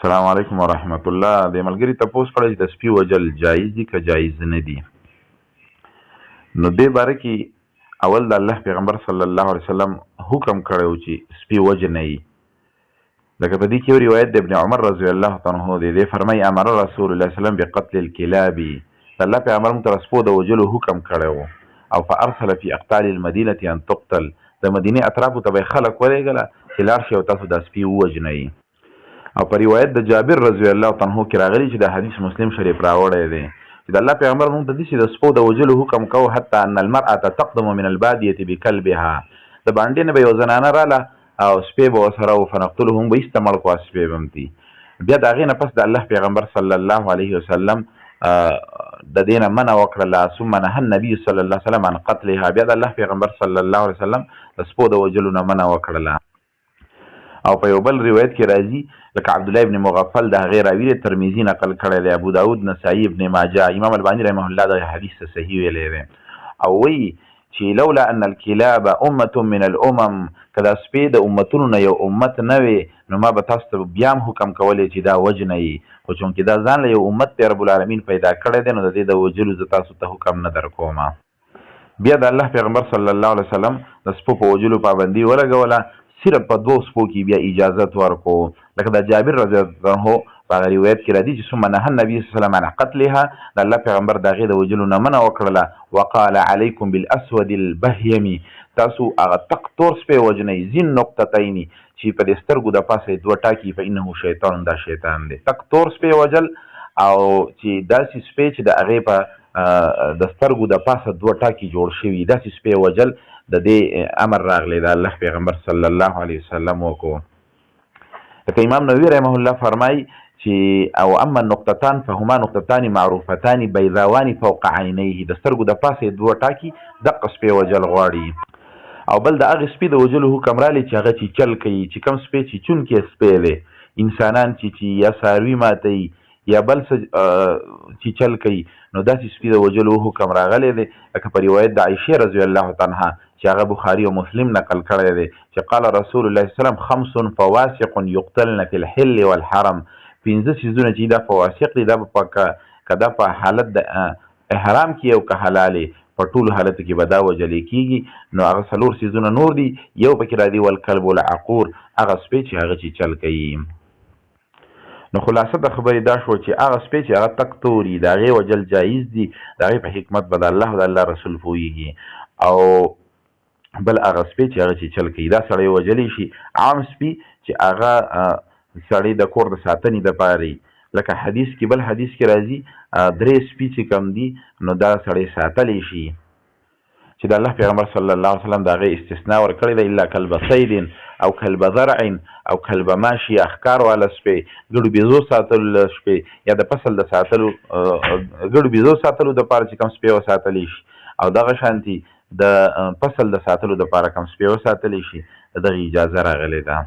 السلام علیکم ورحمت الله. د ملګري تپوس کړی چې د سپي وجل جایز دي که جایز نه دي. نو دې باره کې اول د الله پیغمبر صلی الله علیه وسلم حکم کړی و چې سپي وجنئ. لکه په دې کې یو روایت د ابن عمر رضی الله تعالی عنه دی. دی فرمایي امر رسول الله صلی الله علیه وسلم بقتل الکلاب. د الله پیغمبر موږ ته د سپو د وجلو حکم کړی و او فارسل فی اقطال المدینه ان تقتل. د مدینې اطرافو ته به خلک ولېږله چې لاړ شئ او تاسو دا سپي ووژنئ. او په روایت د جابر رضی الله تعالی عنه کې راغلی چې د حدیث مسلم شریف راوړی دی چې د الله پیغمبر موږ ته داسې د سپو د وژلو حکم کوو حتی ان المرأة تقدم من البادیة بکلبها. د باندې نه به یو زنانه راله او سپی به ورسره و فنقتله هم به ایسته مړ کړو سپی به هم دي. بیا د هغې نه پس د الله پیغمبر صلی الله علیه وسلم د دې نه منع وکړله. ثم نهى النبي صلی الله علیه وسلم عن قتلها. بیا د الله پیغمبر صلی الله علیه وسلم د سپو د وژلو نه منع وکړله. او په یو بل روایت کې راځي لکه عبدالله ابن مغفل د هغې راوي دی، ترمذي نقل کړی دی، ابو داود، نسایي، ابن ماجه، امام الباني رحمه الله د حدیث ته صحیح ویلی دی. او وایي چې لولا ان الکلاب امة من الامم، که دا سپی د امتونو نه یو امت نه وي نو ما به تاسو ته بیا هم حکم کولی چې دا وجنئ، خو چونکې دا ځان له یو امت دی رب العالمین پیدا کړی دی نو د دې د وجلو زه تاسو ته حکم نه در کومه. بیا د الله پیغمبر صلی الله علیه وسلم د سپو په وجلو پابندي ولګوله. صرف په دوه سپو کې بیا اجازت ورکو. لکه د جابر رضی الله عنه په هغه روایت کې راځي چې ثم نهى النبي صلی الله علیه وسلم عن قتلها. د الله پیغمبر د هغې د وجلو نه منع وکړله. وقال علیکم بالاسود البهیم، تاسو هغه تک تور سپی وژنئ ذي النقطتین چې په دې سترګو د پاسه دوه ټاکي، فانه شیطان، دا شیطان دی. تک تور سپی وژل او چې داسې سپی چې د هغې په د سترګو د پاسه دوه ټاکي جوړ شوي داسې سپی وژل د دې امر راغلی د الله پیغمبر صلی الله علیه وسلم وکړو. لکه امام نووي رحمه الله فرمایي چې او اما النقطتان فهما نقطتان معروفتان بیضاوان فوق عینیه، د سترګو د پاسه دوه ټاکي دقه سپی وژل غواړي. او بل د هغې سپي د وژلو حکم رالی چې هغه چیچل کوي، چې کوم سپی چیچونکی سپی دی، انسانان چیچي یا څاروي ماتوي یا بل څه چیچل کوي، نو داسې سپي د وژلو حکم راغلی دی. لکه په روایت د عایشې رضی الله تعالی عنها چې هغه بخاري او مسلم نقل کړی دی چې قال رسول الله صلی الله علیه وسلم خمس فواسق یقتلن فی الحل والحرم. 5 څیزونه چې دا فواسق دي دا به که دا په حالت د احرام کې او که حلالې په ټولو حالتو کې به دا وجلې کېږي. نو هغه 4 څیزونه نور دي. یو پکې راځي والکلب العقور، هغه سپی چې هغه چیچل کوي. نو خلاصه د خبرې دا شو چې هغه سپی چې هغه تک توري د هغې وجل جایز دي، د هغې په حکمت به د الله او د الله رسول پوهېږي. او بل هغه سپی چې هغه چیچل کوي دا سړی وژلی شي. عام سپي چې هغه سړی د کور د ساتنې دپاره، لکه حدیث کې بل حدیث کې راځي 3 سپي چې کم دي نو دا سړی ساتلی شي، چې د الله پیغمبر صلی الله علیه وسلم د هغې استثنا ورکړې ده. الا کلب صید او کلب زرع او کلب ماشي، احکار والا سپی، ګړو بیزو ساتلو سپی یا د فصل د ساتلو ګړو بیزو ساتلو دپاره چې کوم سپی وساتلی شي، او دغه شانتي د فصل د ساتلو دپاره کوم سپی وساتلی شي، د دغې اجازه راغلی ده.